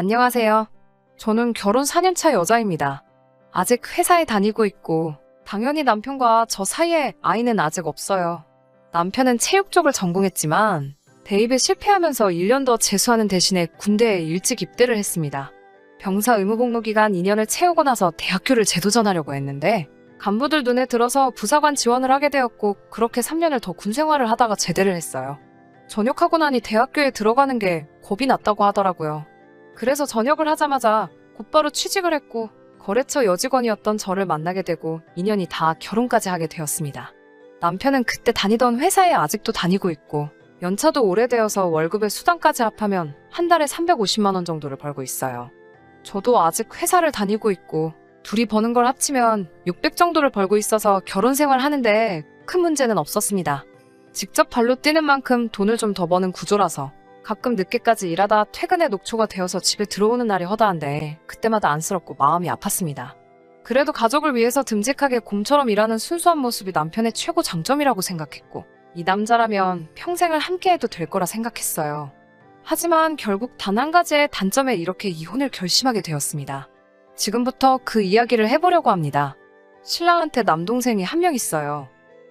안녕하세요. 저는 결혼 4년차 여자입니다. 아직 회사에 다니고 있고, 당연히 남편과 저 사이에 아이는 아직 없어요. 남편은 체육 쪽을 전공했지만, 대입에 실패하면서 1년 더 재수하는 대신에 군대에 일찍 입대를 했습니다. 병사 의무복무 기간 2년을 채우고 나서 대학교를 재도전하려고 했는데, 간부들 눈에 들어서 부사관 지원을 하게 되었고, 그렇게 3년을 더 군 생활을 하다가 제대를 했어요. 전역하고 나니 대학교에 들어가는 게 겁이 났다고 하더라고요. 그래서 전역을 하자마자 곧바로 취직을 했고 거래처 여직원이었던 저를 만나게 되고 인연이 다 결혼까지 하게 되었습니다. 남편은 그때 다니던 회사에 아직도 다니고 있고 연차도 오래되어서 월급에 수당까지 합하면 한 달에 350만 원 정도를 벌고 있어요. 저도 아직 회사를 다니고 있고 둘이 버는 걸 합치면 600 정도를 벌고 있어서 결혼 생활 하는데 큰 문제는 없었습니다. 직접 발로 뛰는 만큼 돈을 좀 더 버는 구조라서 가끔 늦게까지 일하다 퇴근에 녹초가 되어서 집에 들어오는 날이 허다한데 그때마다 안쓰럽고 마음이 아팠습니다. 그래도 가족을 위해서 듬직하게 곰처럼 일하는 순수한 모습이 남편의 최고 장점이라고 생각했고 이 남자라면 평생을 함께해도 될 거라 생각했어요. 하지만 결국 단 한 가지의 단점에 이렇게 이혼을 결심하게 되었습니다. 지금부터 그 이야기를 해보려고 합니다. 신랑한테 남동생이 한 명 있어요.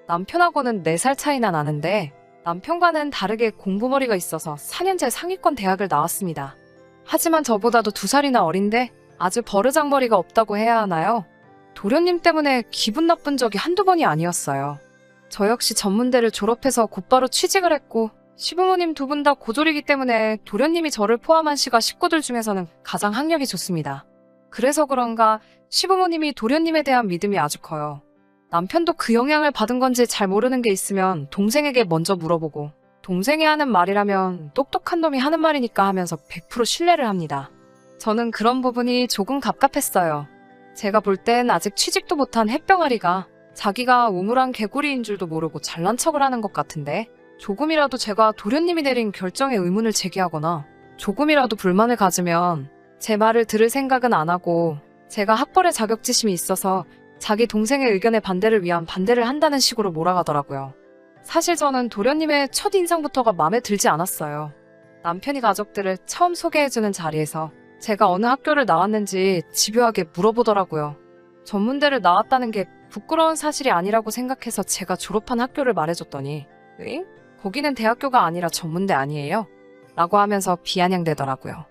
남편하고는 4살 차이나 나는데 남편과는 다르게 공부머리가 있어서 4년제 상위권 대학을 나왔습니다. 하지만 저보다도 2살이나 어린데 아주 버르장머리가 없다고 해야 하나요? 도련님 때문에 기분 나쁜 적이 한두 번이 아니었어요. 저 역시 전문대를 졸업해서 곧바로 취직을 했고 시부모님 두 분 다 고졸이기 때문에 도련님이 저를 포함한 시가 식구들 중에서는 가장 학력이 좋습니다. 그래서 그런가 시부모님이 도련님에 대한 믿음이 아주 커요. 남편도 그 영향을 받은 건지 잘 모르는 게 있으면 동생에게 먼저 물어보고 동생이 하는 말이라면 똑똑한 놈이 하는 말이니까 하면서 100% 신뢰를 합니다. 저는 그런 부분이 조금 갑갑했어요. 제가 볼 땐 아직 취직도 못한 햇병아리가 자기가 우물한 개구리인 줄도 모르고 잘난 척을 하는 것 같은데 조금이라도 제가 도련님이 내린 결정에 의문을 제기하거나 조금이라도 불만을 가지면 제 말을 들을 생각은 안 하고 제가 학벌에 자격지심이 있어서 자기 동생의 의견에 반대를 위한 반대를 한다는 식으로 몰아가더라고요. 사실 저는 도련님의 첫인상부터가 마음에 들지 않았어요. 남편이 가족들을 처음 소개해주는 자리에서 제가 어느 학교를 나왔는지 집요하게 물어보더라고요. 전문대를 나왔다는 게 부끄러운 사실이 아니라고 생각해서 제가 졸업한 학교를 말해줬더니 응? 거기는 대학교가 아니라 전문대 아니에요? 라고 하면서 비아냥대더라고요.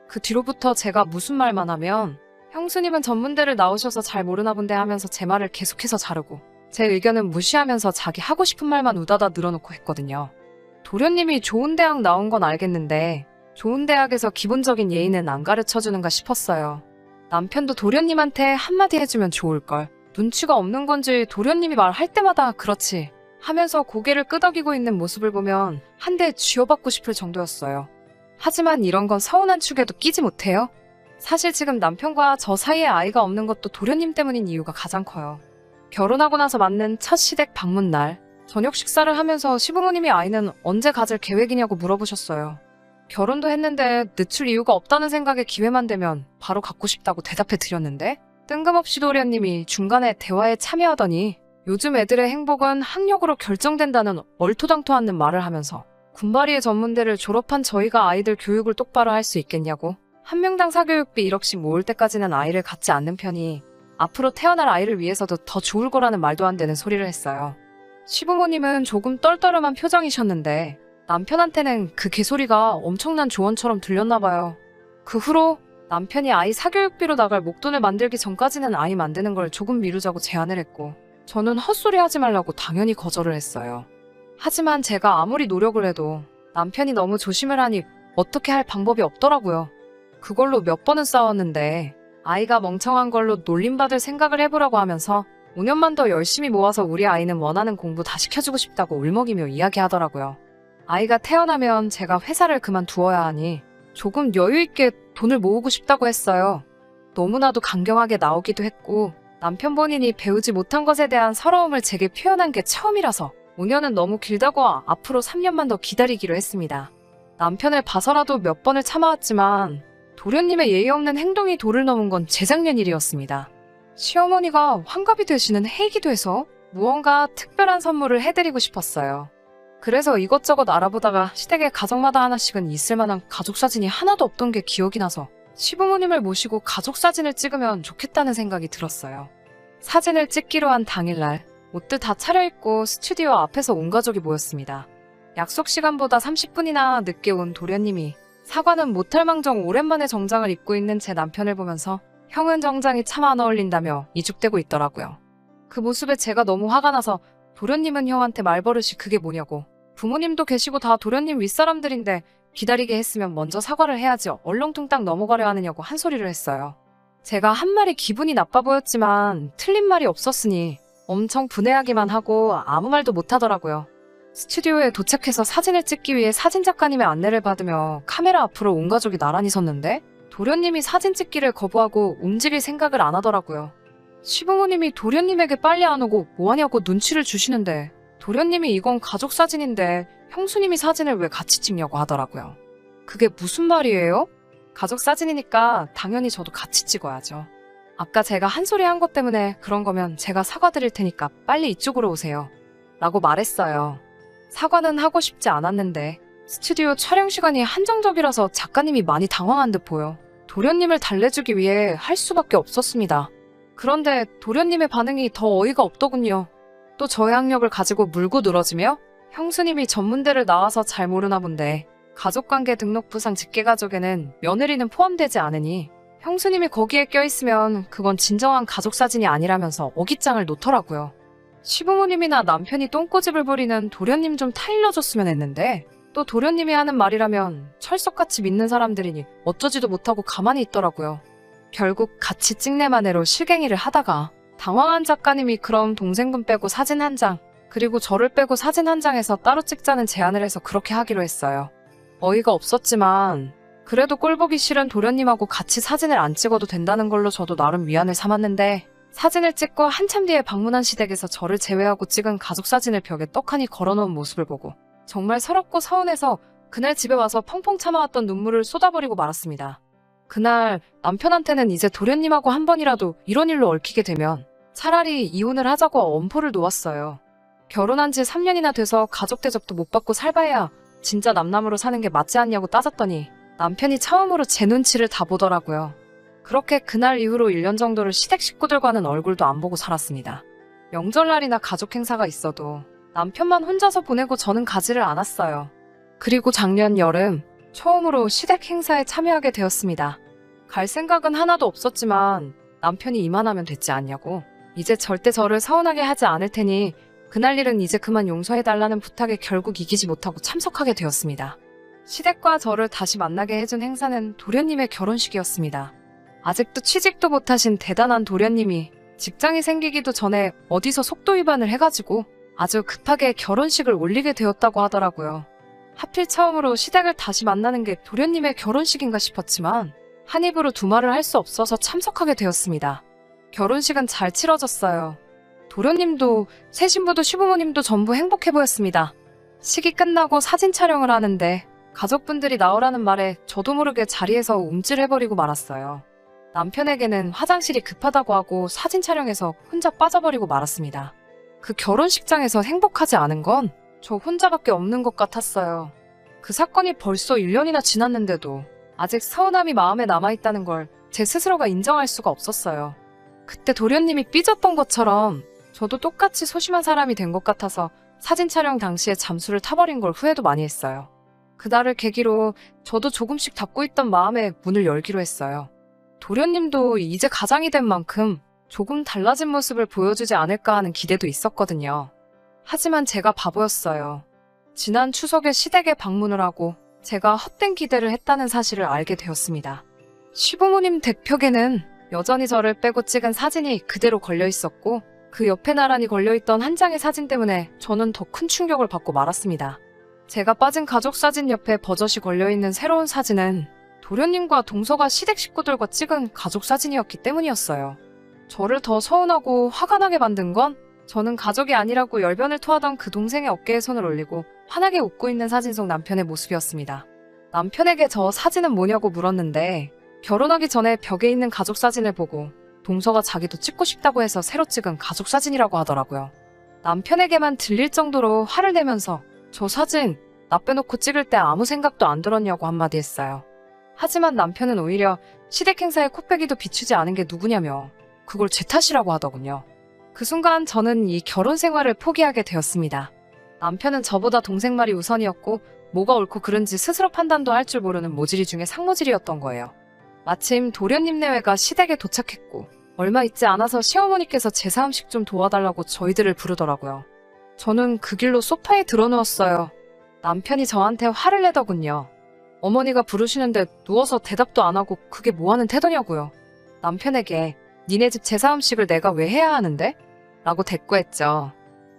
그 뒤로부터 제가 무슨 말만 하면 형수님은 전문대를 나오셔서 잘 모르나 본데 하면서 제 말을 계속해서 자르고 제 의견은 무시하면서 자기 하고 싶은 말만 우다다 늘어놓고 했거든요. 도련님이 좋은 대학 나온 건 알겠는데 좋은 대학에서 기본적인 예의는 안 가르쳐주는가 싶었어요. 남편도 도련님한테 한마디 해주면 좋을걸. 눈치가 없는 건지 도련님이 말할 때마다 그렇지 하면서 고개를 끄덕이고 있는 모습을 보면 한 대 쥐어받고 싶을 정도였어요. 하지만 이런 건 서운한 축에도 끼지 못해요. 사실 지금 남편과 저 사이에 아이가 없는 것도 도련님 때문인 이유가 가장 커요. 결혼하고 나서 맞는 첫 시댁 방문 날 저녁 식사를 하면서 시부모님이 아이는 언제 가질 계획이냐고 물어보셨어요. 결혼도 했는데 늦출 이유가 없다는 생각에 기회만 되면 바로 갖고 싶다고 대답해 드렸는데 뜬금없이 도련님이 중간에 대화에 참여하더니 요즘 애들의 행복은 학력으로 결정된다는 얼토당토않는 말을 하면서 군바리의 전문대를 졸업한 저희가 아이들 교육을 똑바로 할 수 있겠냐고 한 명당 사교육비 1억씩 모을 때까지는 아이를 갖지 않는 편이 앞으로 태어날 아이를 위해서도 더 좋을 거라는 말도 안 되는 소리를 했어요. 시부모님은 조금 떨떠름한 표정이셨는데 남편한테는 그 개소리가 엄청난 조언처럼 들렸나 봐요. 그 후로 남편이 아이 사교육비로 나갈 목돈을 만들기 전까지는 아이 만드는 걸 조금 미루자고 제안을 했고 저는 헛소리 하지 말라고 당연히 거절을 했어요. 하지만 제가 아무리 노력을 해도 남편이 너무 조심을 하니 어떻게 할 방법이 없더라고요. 그걸로 몇 번은 싸웠는데 아이가 멍청한 걸로 놀림받을 생각을 해보라고 하면서 5년만 더 열심히 모아서 우리 아이는 원하는 공부 다 시켜주고 싶다고 울먹이며 이야기하더라고요. 아이가 태어나면 제가 회사를 그만두어야 하니 조금 여유있게 돈을 모으고 싶다고 했어요. 너무나도 강경하게 나오기도 했고 남편 본인이 배우지 못한 것에 대한 서러움을 제게 표현한 게 처음이라서 5년은 너무 길다고 앞으로 3년만 더 기다리기로 했습니다. 남편을 봐서라도 몇 번을 참아왔지만 도련님의 예의 없는 행동이 도를 넘은 건 재작년 일이었습니다. 시어머니가 환갑이 되시는 해이기도 해서 무언가 특별한 선물을 해드리고 싶었어요. 그래서 이것저것 알아보다가 시댁에 가정마다 하나씩은 있을 만한 가족 사진이 하나도 없던 게 기억이 나서 시부모님을 모시고 가족 사진을 찍으면 좋겠다는 생각이 들었어요. 사진을 찍기로 한 당일날 옷들 다 차려입고 스튜디오 앞에서 온 가족이 모였습니다. 약속 시간보다 30분이나 늦게 온 도련님이 사과는 못할망정 오랜만에 정장을 입고 있는 제 남편을 보면서 형은 정장이 참 안 어울린다며 이죽대고 있더라고요. 그 모습에 제가 너무 화가 나서 도련님은 형한테 말버릇이 그게 뭐냐고, 부모님도 계시고 다 도련님 윗사람들인데 기다리게 했으면 먼저 사과를 해야지 얼렁뚱땅 넘어가려 하느냐고 한 소리를 했어요. 제가 한 말이 기분이 나빠 보였지만 틀린 말이 없었으니 엄청 분해하기만 하고 아무 말도 못하더라고요. 스튜디오에 도착해서 사진을 찍기 위해 사진작가님의 안내를 받으며 카메라 앞으로 온 가족이 나란히 섰는데 도련님이 사진 찍기를 거부하고 움직일 생각을 안 하더라고요. 시부모님이 도련님에게 빨리 안 오고 뭐하냐고 눈치를 주시는데 도련님이 이건 가족 사진인데 형수님이 사진을 왜 같이 찍냐고 하더라고요. 그게 무슨 말이에요? 가족 사진이니까 당연히 저도 같이 찍어야죠. 아까 제가 한 소리 한 것 때문에 그런 거면 제가 사과드릴 테니까 빨리 이쪽으로 오세요. 라고 말했어요. 사과는 하고 싶지 않았는데 스튜디오 촬영 시간이 한정적이라서 작가님이 많이 당황한 듯 보여 도련님을 달래주기 위해 할 수밖에 없었습니다. 그런데 도련님의 반응이 더 어이가 없더군요. 또 저의 학력을 가지고 물고 늘어지며 형수님이 전문대를 나와서 잘 모르나 본데 가족관계 등록부상 직계가족에는 며느리는 포함되지 않으니 형수님이 거기에 껴있으면 그건 진정한 가족사진이 아니라면서 어깃장을 놓더라고요. 시부모님이나 남편이 똥꼬집을 부리는 도련님 좀 타일러줬으면 했는데 또 도련님이 하는 말이라면 철석같이 믿는 사람들이니 어쩌지도 못하고 가만히 있더라고요. 결국 같이 찍내마네로 실갱이를 하다가 당황한 작가님이 그럼 동생분 빼고 사진 한 장, 그리고 저를 빼고 사진 한 장에서 따로 찍자는 제안을 해서 그렇게 하기로 했어요. 어이가 없었지만 그래도 꼴보기 싫은 도련님하고 같이 사진을 안 찍어도 된다는 걸로 저도 나름 위안을 삼았는데 사진을 찍고 한참 뒤에 방문한 시댁에서 저를 제외하고 찍은 가족 사진을 벽에 떡하니 걸어놓은 모습을 보고 정말 서럽고 서운해서 그날 집에 와서 펑펑 참아왔던 눈물을 쏟아버리고 말았습니다. 그날 남편한테는 이제 도련님하고 한 번이라도 이런 일로 얽히게 되면 차라리 이혼을 하자고 엄포를 놓았어요. 결혼한 지 3년이나 돼서 가족 대접도 못 받고 살바해야 진짜 남남으로 사는 게 맞지 않냐고 따졌더니 남편이 처음으로 제 눈치를 다 보더라고요. 그렇게 그날 이후로 1년 정도를 시댁 식구들과는 얼굴도 안 보고 살았습니다. 명절날이나 가족 행사가 있어도 남편만 혼자서 보내고 저는 가지를 않았어요. 그리고 작년 여름 처음으로 시댁 행사에 참여하게 되었습니다. 갈 생각은 하나도 없었지만 남편이 이만하면 됐지 않냐고, 이제 절대 저를 서운하게 하지 않을 테니 그날 일은 이제 그만 용서해달라는 부탁에 결국 이기지 못하고 참석하게 되었습니다. 시댁과 저를 다시 만나게 해준 행사는 도련님의 결혼식이었습니다. 아직도 취직도 못하신 대단한 도련님이 직장이 생기기도 전에 어디서 속도 위반을 해가지고 아주 급하게 결혼식을 올리게 되었다고 하더라고요. 하필 처음으로 시댁을 다시 만나는 게 도련님의 결혼식인가 싶었지만 한 입으로 두 말을 할 수 없어서 참석하게 되었습니다. 결혼식은 잘 치러졌어요. 도련님도 새 신부도 시부모님도 전부 행복해 보였습니다. 식이 끝나고 사진 촬영을 하는데 가족분들이 나오라는 말에 저도 모르게 자리에서 움찔해버리고 말았어요. 남편에게는 화장실이 급하다고 하고 사진 촬영에서 혼자 빠져버리고 말았습니다. 그 결혼식장에서 행복하지 않은 건 저 혼자밖에 없는 것 같았어요. 그 사건이 벌써 1년이나 지났는데도 아직 서운함이 마음에 남아있다는 걸 제 스스로가 인정할 수가 없었어요. 그때 도련님이 삐졌던 것처럼 저도 똑같이 소심한 사람이 된 것 같아서 사진 촬영 당시에 잠수를 타버린 걸 후회도 많이 했어요. 그날을 계기로 저도 조금씩 닫고 있던 마음에 문을 열기로 했어요. 도련님도 이제 가장이 된 만큼 조금 달라진 모습을 보여주지 않을까 하는 기대도 있었거든요. 하지만 제가 바보였어요. 지난 추석에 시댁에 방문을 하고 제가 헛된 기대를 했다는 사실을 알게 되었습니다. 시부모님 댁벽에는 여전히 저를 빼고 찍은 사진이 그대로 걸려 있었고 그 옆에 나란히 걸려있던 한 장의 사진 때문에 저는 더 큰 충격을 받고 말았습니다. 제가 빠진 가족 사진 옆에 버젓이 걸려있는 새로운 사진은 도련님과 동서가 시댁 식구들과 찍은 가족 사진이었기 때문이었어요. 저를 더 서운하고 화가 나게 만든 건 저는 가족이 아니라고 열변을 토하던 그 동생의 어깨에 손을 올리고 환하게 웃고 있는 사진 속 남편의 모습이었습니다. 남편에게 저 사진은 뭐냐고 물었는데 결혼하기 전에 벽에 있는 가족 사진을 보고 동서가 자기도 찍고 싶다고 해서 새로 찍은 가족 사진이라고 하더라고요. 남편에게만 들릴 정도로 화를 내면서 저 사진 나 빼놓고 찍을 때 아무 생각도 안 들었냐고 한마디 했어요. 하지만 남편은 오히려 시댁 행사에 코빼기도 비추지 않은 게 누구냐며 그걸 제 탓이라고 하더군요. 그 순간 저는 이 결혼 생활을 포기하게 되었습니다. 남편은 저보다 동생 말이 우선이었고 뭐가 옳고 그른지 스스로 판단도 할 줄 모르는 모질이 중에 상모질이었던 거예요. 마침 도련님 내외가 시댁에 도착했고 얼마 있지 않아서 시어머니께서 제사 음식 좀 도와달라고 저희들을 부르더라고요. 저는 그 길로 소파에 드러누웠어요. 남편이 저한테 화를 내더군요. 어머니가 부르시는데 누워서 대답도 안 하고 그게 뭐 하는 태도냐고요. 남편에게 니네 집 제사 음식을 내가 왜 해야 하는데? 라고 대꾸했죠.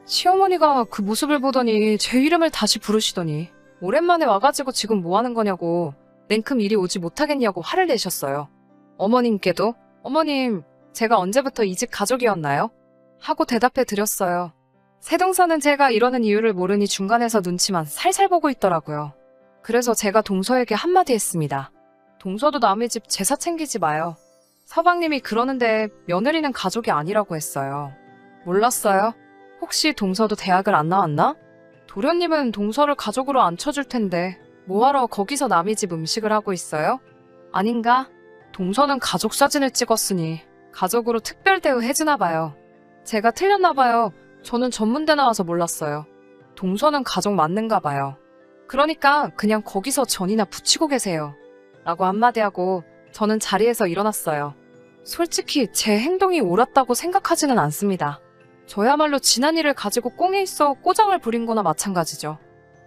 시어머니가 그 모습을 보더니 제 이름을 다시 부르시더니 오랜만에 와가지고 지금 뭐 하는 거냐고 냉큼 이리 오지 못하겠냐고 화를 내셨어요. 어머님께도 어머님 제가 언제부터 이 집 가족이었나요? 하고 대답해 드렸어요. 새동서는 제가 이러는 이유를 모르니 중간에서 눈치만 살살 보고 있더라고요. 그래서 제가 동서에게 한마디 했습니다. 동서도 남의 집 제사 챙기지 마요. 서방님이 그러는데 며느리는 가족이 아니라고 했어요. 몰랐어요? 혹시 동서도 대학을 안 나왔나? 도련님은 동서를 가족으로 안 쳐줄 텐데 뭐하러 거기서 남의 집 음식을 하고 있어요? 아닌가? 동서는 가족 사진을 찍었으니 가족으로 특별 대우해주나 봐요. 제가 틀렸나 봐요. 저는 전문대 나와서 몰랐어요. 동서는 가족 맞는가 봐요. 그러니까 그냥 거기서 전이나 붙이고 계세요. 라고 한마디 하고 저는 자리에서 일어났어요. 솔직히 제 행동이 옳았다고 생각하지는 않습니다. 저야말로 지난 일을 가지고 꽁에 있어 꼬장을 부린 거나 마찬가지죠.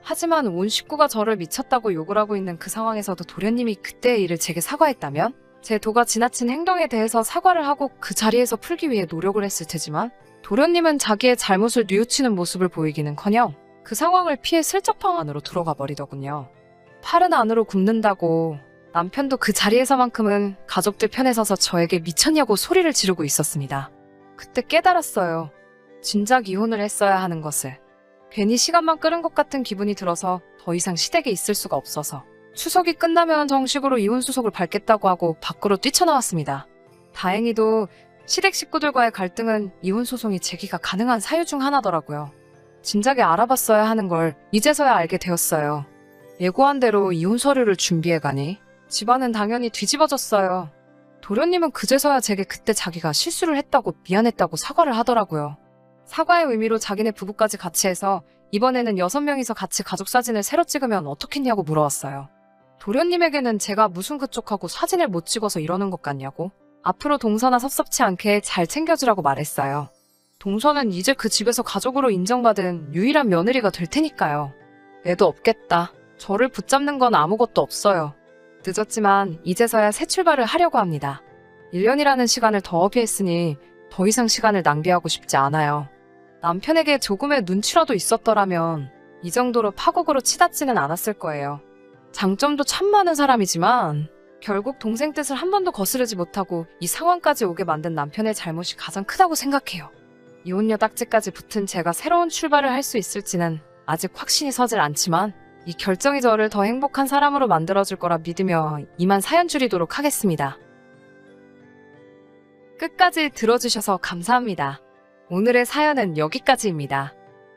하지만 온 식구가 저를 미쳤다고 욕을 하고 있는 그 상황에서도 도련님이 그때의 일을 제게 사과했다면 제 도가 지나친 행동에 대해서 사과를 하고 그 자리에서 풀기 위해 노력을 했을 테지만 도련님은 자기의 잘못을 뉘우치는 모습을 보이기는커녕 그 상황을 피해 슬쩍 방 안으로 들어가 버리더군요. 팔은 안으로 굽는다고 남편도 그 자리에서만큼은 가족들 편에 서서 저에게 미쳤냐고 소리를 지르고 있었습니다. 그때 깨달았어요. 진작 이혼을 했어야 하는 것을. 괜히 시간만 끄는 것 같은 기분이 들어서 더 이상 시댁에 있을 수가 없어서 추석이 끝나면 정식으로 이혼 수속을 밟겠다고 하고 밖으로 뛰쳐나왔습니다. 다행히도 시댁 식구들과의 갈등은 이혼 소송이 제기가 가능한 사유 중 하나더라고요. 진작에 알아봤어야 하는 걸 이제서야 알게 되었어요. 예고한 대로 이혼 서류를 준비해가니 집안은 당연히 뒤집어졌어요. 도련님은 그제서야 제게 그때 자기가 실수를 했다고 미안했다고 사과를 하더라고요. 사과의 의미로 자기네 부부까지 같이 해서 이번에는 6명이서 같이 가족 사진을 새로 찍으면 어떻겠냐고 물어왔어요. 도련님에게는 제가 무슨 그쪽하고 사진을 못 찍어서 이러는 것 같냐고 앞으로 동서나 섭섭치 않게 잘 챙겨주라고 말했어요. 동서는 이제 그 집에서 가족으로 인정받은 유일한 며느리가 될 테니까요. 애도 없겠다. 저를 붙잡는 건 아무것도 없어요. 늦었지만 이제서야 새 출발을 하려고 합니다. 1년이라는 시간을 더 허비했으니 더 이상 시간을 낭비하고 싶지 않아요. 남편에게 조금의 눈치라도 있었더라면 이 정도로 파국으로 치닫지는 않았을 거예요. 장점도 참 많은 사람이지만 결국 동생 뜻을 한 번도 거스르지 못하고 이 상황까지 오게 만든 남편의 잘못이 가장 크다고 생각해요. 이혼녀 딱지까지 붙은 제가 새로운 출발을 할 수 있을지는 아직 확신이 서질 않지만 이 결정이 저를 더 행복한 사람으로 만들어줄 거라 믿으며 이만 사연 줄이도록 하겠습니다. 끝까지 들어주셔서 감사합니다. 오늘의 사연은 여기까지입니다.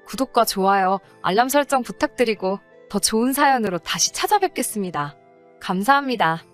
구독과 좋아요, 알람 설정 부탁드리고 더 좋은 사연으로 다시 찾아뵙겠습니다. 감사합니다.